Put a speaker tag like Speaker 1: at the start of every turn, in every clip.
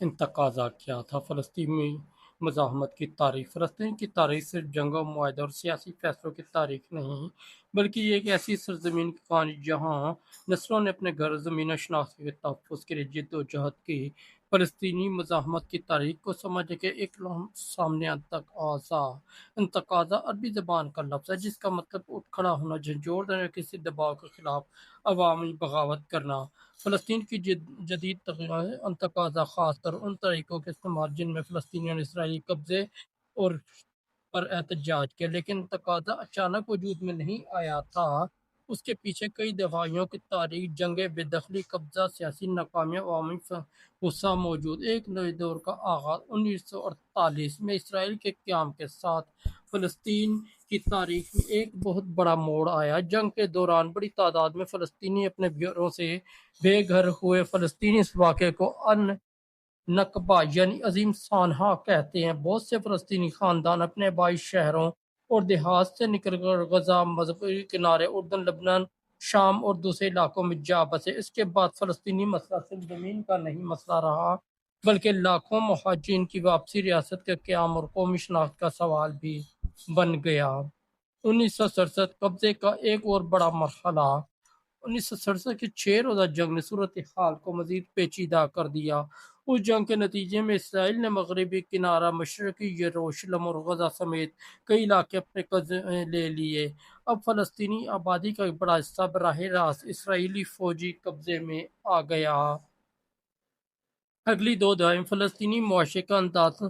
Speaker 1: تقاضا کیا تھا؟ فلسطینی مزاحمت کی تاریخ۔ فلسطین کی تاریخ صرف جنگوں، معاہدوں اور سیاسی فیصلوں کی تاریخ نہیں، بلکہ یہ ایک ایسی سرزمین کی کہانی جہاں نسلوں نے اپنے گھر، زمین و شناخت کے تحفظ کے لیے جد و جہد کی۔ فلسطینی مزاحمت کی تاریخ کو سمجھنے کے ایک سامنے انتقاضا عربی زبان کا لفظ ہے جس کا مطلب اٹھ کھڑا ہونا، جھنجھوڑ دینا، کسی دباؤ کے خلاف عوامی بغاوت کرنا۔ فلسطین کی جدید انتقاضا خاص طور ان طریقوں کے استعمال جن میں فلسطینیوں نے اسرائیلی قبضے اور پر احتجاج کیا، لیکن تقاضا اچانک وجود میں نہیں آیا تھا۔ اس کے پیچھے کئی دہائیوں کی تاریخ، جنگیں، بے دخلی، قبضہ، سیاسی ناکامیاں، عوامی غصہ موجود۔ ایک نئے دور کا آغاز 1948 میں اسرائیل کے قیام کے ساتھ فلسطین کی تاریخ میں ایک بہت بڑا موڑ آیا۔ جنگ کے دوران بڑی تعداد میں فلسطینی اپنے گھروں سے بے گھر ہوئے۔ فلسطینی اس واقعے کو نکبہ یعنی عظیم سانحہ کہتے ہیں۔ بہت سے فلسطینی خاندان اپنے آبائی شہروں اور دیہات سے نکل کر غزہ، مغربی کنارے، اردن، لبنان، شام اور دوسرے علاقوں میں جا بسے۔ اس کے بعد فلسطینی مسئلہ صرف زمین کا نہیں مسئلہ رہا، بلکہ لاکھوں مہاجرین کی واپسی، ریاست کے قیام اور قومی شناخت کا سوال بھی بن گیا۔ 1967 قبضے کا ایک اور بڑا مرحلہ۔ 1967 کی 6 روزہ جنگ نے صورتحال کو مزید پیچیدہ کر دیا۔ اس جنگ کے نتیجے میں اسرائیل نے مغربی کنارہ، مشرقی یروشلم اور غزہ سمیت کئی علاقے اپنے قبضے میں لے لیے۔ اب فلسطینی آبادی کا ایک بڑا حصہ براہ راست اسرائیلی فوجی قبضے میں آ گیا۔ اگلی 2 دہائیوں میں فلسطینی معاشرے کا انداز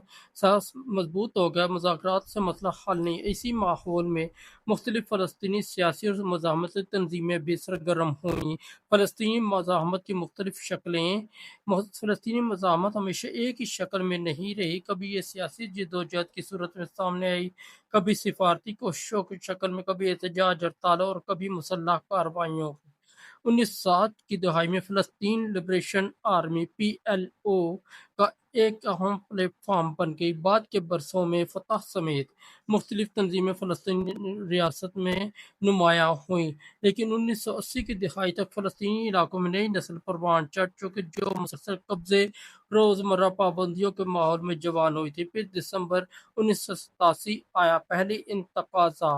Speaker 1: مضبوط ہو گیا، مذاکرات سے مسئلہ حل نہیں۔ اسی ماحول میں مختلف فلسطینی سیاسی اور مزاحمتی تنظیمیں بھی سرگرم ہوئیں۔ فلسطینی مزاحمت کی مختلف شکلیں۔ فلسطینی مزاحمت ہمیشہ ایک ہی شکل میں نہیں رہی، کبھی یہ سیاسی جدوجہد کی صورت میں سامنے آئی، کبھی سفارتی کوششوں کی شکل میں، کبھی احتجاج، ہڑتالوں اور کبھی مسلح کارروائیوں۔ 1960 کی دہائی میں فلسطین لبریشن آرمی PLO کا ایک اہم پلیٹ فارم بن گئی۔ بعد کے برسوں میں فتح سمیت مختلف تنظیمیں فلسطینی ریاست میں نمایاں ہوئیں، لیکن 1980 کی دہائی تک فلسطینی علاقوں میں نئی نسل پروان چڑھ چکی جو مسلسل قبضے، روزمرہ پابندیوں کے ماحول میں جوان ہوئی تھی۔ پھر دسمبر 1987 آیا۔ پہلی انتفاضہ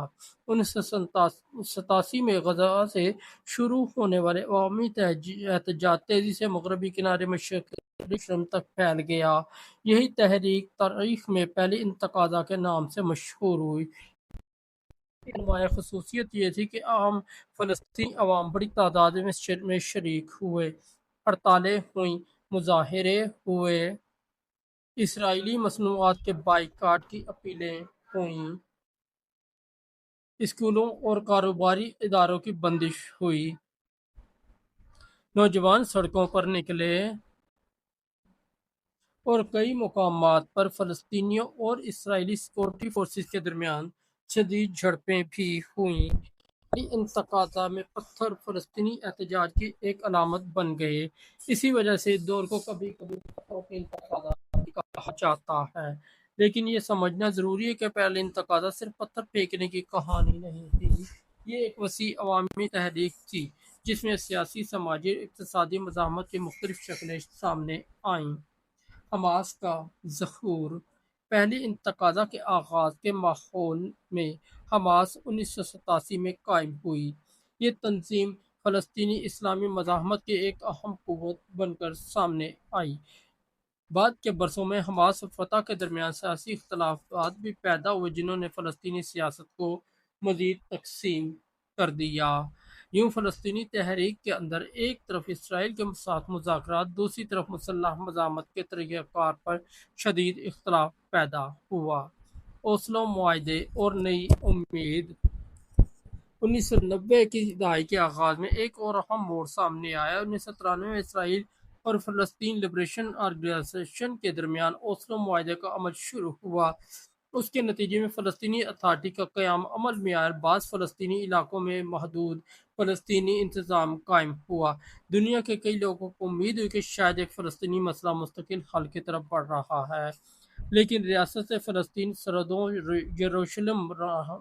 Speaker 1: 1987 میں غزہ سے شروع ہونے والے عوامی احتجاج تیزی سے مغربی کنارے، مشرقی یروشلم تک پھیل گیا۔ یہی تحریک تاریخ میں پہلی انتفاضہ کے نام سے مشہور ہوئی۔ اس کی نمایاں خصوصیت یہ تھی کہ عام فلسطینی عوام بڑی تعداد میں شریک ہوئے، ہڑتالیں ہوئیں، مظاہرے ہوئے، اسرائیلی مصنوعات کے بائیکاٹ کی اپیلیں ہوئیں، اسکولوں اور کاروباری اداروں کی بندش ہوئی، نوجوان سڑکوں پر نکلے اور کئی مقامات پر فلسطینیوں اور اسرائیلی سیکورٹی فورسز کے درمیان شدید جھڑپیں بھی ہوئیں۔ پہلی انتفاضہ میں پتھر فلسطینی احتجاج کی ایک علامت بن گئے۔ اسی وجہ سے اس دور کو کبھی کبھی پتھروں کی انتفاضہ بھی کہا جاتا ہے۔ لیکن یہ سمجھنا ضروری ہے کہ پہلی انتفاضہ صرف پتھر پھینکنے کی کہانی نہیں تھی، یہ ایک وسیع عوامی تحریک تھی جس میں سیاسی، سماجی اور اقتصادی مزاحمت کی مختلف شکلیں سامنے آئیں۔ حماس کا ظہور۔ پہلی انتفاضہ کے آغاز کے ماحول میں حماس 1987 میں قائم ہوئی۔ یہ تنظیم فلسطینی اسلامی مزاحمت کی ایک اہم قوت بن کر سامنے آئی۔ بعد کے برسوں میں حماس اور فتح کے درمیان سیاسی اختلافات بھی پیدا ہوئے جنہوں نے فلسطینی سیاست کو مزید تقسیم کر دیا۔ یوں فلسطینی تحریک کے اندر ایک طرف اسرائیل کے ساتھ مذاکرات، دوسری طرف مسلح مزاحمت کے طریقہ کار پر شدید اختلاف پیدا ہوا۔ اوسلو معاہدے اور نئی امید۔ 1990 کی دہائی کے آغاز میں ایک اور اہم موڑ سامنے آیا۔ 1993 میں اسرائیل اور فلسطین لبریشن آرگنائزیشن کے درمیان اوسلو معاہدے کا عمل شروع ہوا۔ اس کے نتیجے میں فلسطینی اتھارٹی کا قیام عمل میں آیا اور بعض فلسطینی علاقوں میں محدود فلسطینی انتظام قائم ہوا۔ دنیا کے کئی لوگوں کو امید ہوئی کہ شاید ایک فلسطینی مسئلہ مستقل حل کی طرف بڑھ رہا ہے، لیکن ریاست فلسطین، سرحدوں، یروشلم،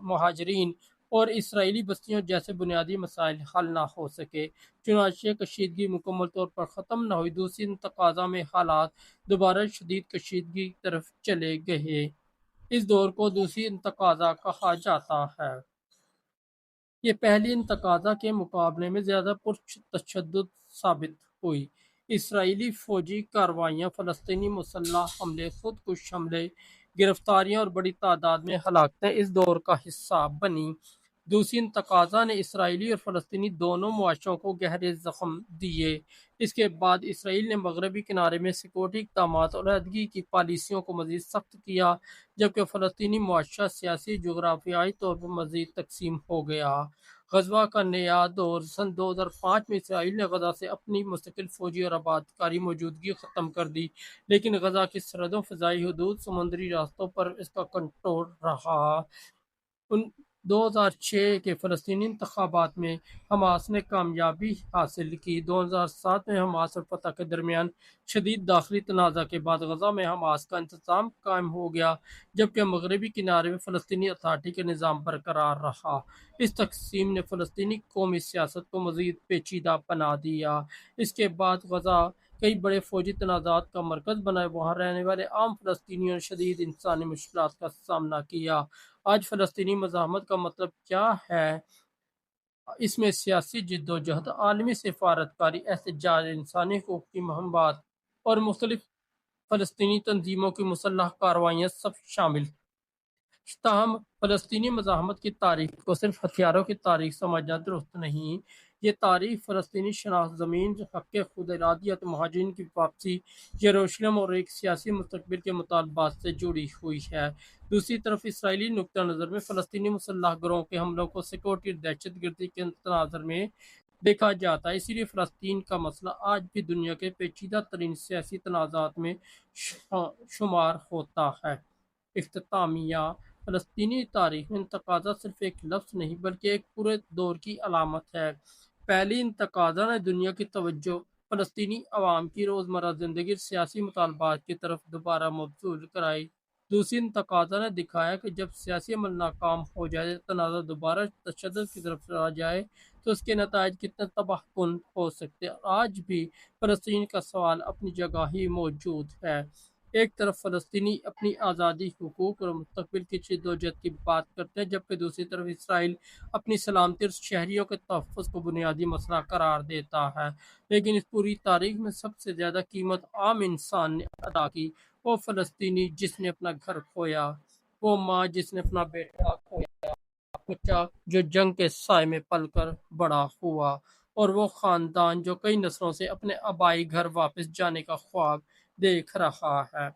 Speaker 1: مہاجرین اور اسرائیلی بستیوں جیسے بنیادی مسائل حل نہ ہو سکے، چنانچہ کشیدگی مکمل طور پر ختم نہ ہوئی۔ دوسری تقاضا میں حالات دوبارہ شدید کشیدگی کی طرف چلے گئے۔ اس دور کو دوسری تقاضا کہا جاتا ہے۔ یہ پہلی انتقاضہ کے مقابلے میں زیادہ پرتشدد ثابت ہوئی۔ اسرائیلی فوجی کارروائیاں، فلسطینی مسلح حملے، خود کش حملے، گرفتاریاں اور بڑی تعداد میں ہلاکتیں اس دور کا حصہ بنیں۔ دوسری انتقاضہ نے اسرائیلی اور فلسطینی دونوں معاشروں کو گہرے زخم دیے۔ اس کے بعد اسرائیل نے مغربی کنارے میں سیکورٹی اقدامات اور علیحدگی کی پالیسیوں کو مزید سخت کیا، جبکہ فلسطینی معاشرہ سیاسی جغرافیائی طور پر مزید تقسیم ہو گیا۔ غزہ کا نیا دور سن 2005 میں اسرائیل نے غزہ سے اپنی مستقل فوجی اور آبادکاری موجودگی ختم کر دی، لیکن غزہ کی سرحدوں، فضائی حدود، سمندری راستوں پر اس کا کنٹرول رہا۔ 2006 کے فلسطینی انتخابات میں حماس نے کامیابی حاصل کی۔ 2007 میں حماس اور فتح کے درمیان شدید داخلی تنازع کے بعد غزہ میں حماس کا انتظام قائم ہو گیا، جبکہ مغربی کنارے میں فلسطینی اتھارٹی کا نظام برقرار رہا۔ اس تقسیم نے فلسطینی قومی سیاست کو مزید پیچیدہ بنا دیا۔ اس کے بعد غزہ کئی بڑے فوجی تنازعات کا مرکز بنا، وہاں رہنے والے عام فلسطینیوں نے شدید انسانی مشکلات کا سامنا کیا۔ آج فلسطینی مزاحمت کا مطلب کیا ہے؟ اس میں سیاسی جدوجہد، عالمی سفارتکاری، احتجاج، انسانی حقوق کی مہمات اور مختلف فلسطینی تنظیموں کی مسلح کارروائیاں سب شامل۔ تاہم فلسطینی مزاحمت کی تاریخ کو صرف ہتھیاروں کی تاریخ سمجھنا درست نہیں۔ یہ تاریخ فلسطینی شناخت، زمین، حق خود ارادیت، مہاجرین کی واپسی، یروشلم اور ایک سیاسی مستقبل کے مطالبات سے جڑی ہوئی ہے۔ دوسری طرف اسرائیلی نقطہ نظر میں فلسطینی مسلح گروہوں کے حملوں کو سیکورٹی اور دہشت گردی کے تناظر میں دیکھا جاتا ہے۔ اسی لیے فلسطین کا مسئلہ آج بھی دنیا کے پیچیدہ ترین سیاسی تنازعات میں شمار ہوتا ہے۔ اختتامیہ: فلسطینی تاریخ میں انتقاضہ صرف ایک لفظ نہیں بلکہ ایک پورے دور کی علامت ہے۔ پہلی انتقاضہ نے دنیا کی توجہ فلسطینی عوام کی روزمرہ زندگی اور سیاسی مطالبات کی طرف دوبارہ مبذول کرائی۔ دوسری انتقاضہ نے دکھایا کہ جب سیاسی عمل ناکام ہو جائے، تنازع دوبارہ تشدد کی طرف چلا جائے تو اس کے نتائج کتنے تباہ کن ہو سکتے ہیں۔ آج بھی فلسطین کا سوال اپنی جگہ ہی موجود ہے۔ ایک طرف فلسطینی اپنی آزادی، حقوق اور مستقبل کی جدوجہد کی بات کرتے ہیں، جبکہ دوسری طرف اسرائیل اپنی سلامتی اور شہریوں کے تحفظ کو بنیادی مسئلہ قرار دیتا ہے۔ لیکن اس پوری تاریخ میں سب سے زیادہ قیمت عام انسان نے ادا کی۔ وہ فلسطینی جس نے اپنا گھر کھویا، وہ ماں جس نے اپنا بیٹا کھویا، بچہ جو جنگ کے سائے میں پل کر بڑا ہوا، اور وہ خاندان جو کئی نسلوں سے اپنے آبائی گھر واپس جانے کا خواب دیکھ رہا ہے۔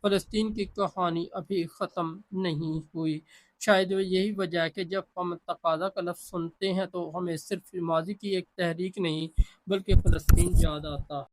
Speaker 1: فلسطین کی کہانی ابھی ختم نہیں ہوئی۔ شاید یہی وجہ ہے کہ جب ہم تقاضا کا لفظ سنتے ہیں تو ہمیں صرف ماضی کی ایک تحریک نہیں بلکہ فلسطین یاد آتا ہے۔